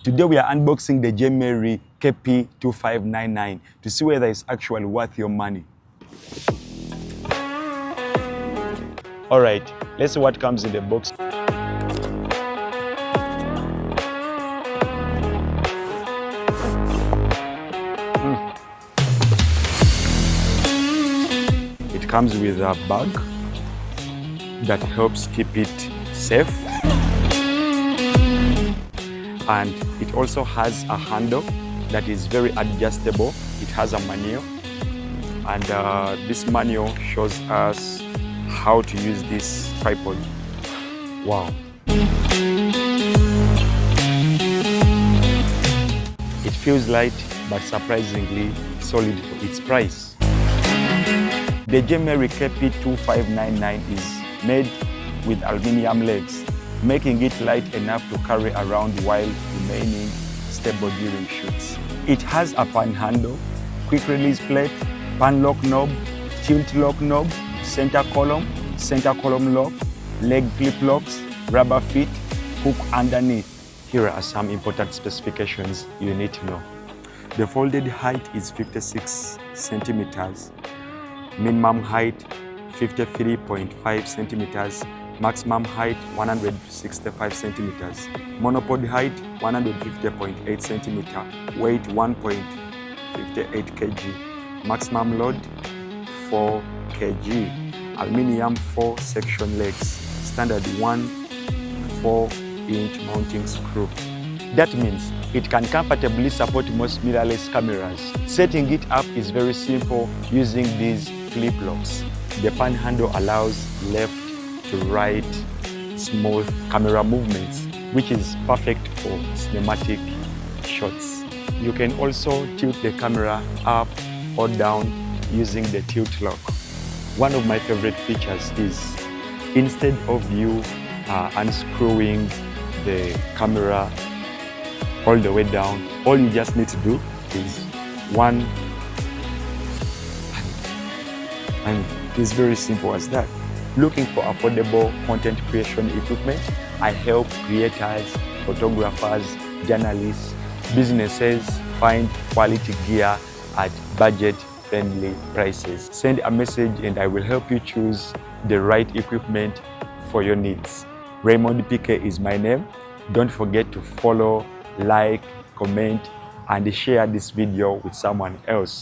Today we are unboxing the Jmary KP-2599 to see whether it's actually worth your money. Alright, let's see what comes in the box. It comes with a bag that helps keep it safe. And it also has a handle that is very adjustable. It has a manual, and this manual shows us how to use this tripod. Wow. It feels light, but surprisingly solid for its price. The Jmary KP-2599 is made with aluminum legs, making it light enough to carry around while remaining stable during shoots. It has a pan handle, quick release plate, pan lock knob, tilt lock knob, center column lock, leg flip locks, rubber feet, hook underneath. Here are some important specifications you need to know. The folded height is 56 centimeters, minimum height 53.5 centimeters, maximum height 165 centimeters, monopod height 150.8 centimeter, weight 1.58 kg, maximum load 4 kg, aluminium 4 section legs, standard 1 4-inch mounting screw. That means it can comfortably support most mirrorless cameras. Setting it up is very simple using these flip locks. The pan handle allows left to right smooth camera movements, which is perfect for cinematic shots. You can also tilt the camera up or down using the tilt lock. One of my favorite features is instead of you unscrewing the camera all the way down, all you just need to do is one, and it's very simple as that. Looking for affordable content creation equipment, I help creators, photographers, journalists, businesses find quality gear at budget-friendly prices. Send a message and I will help you choose the right equipment for your needs. Raymond PK is my name. Don't forget to follow, like, comment, and share this video with someone else.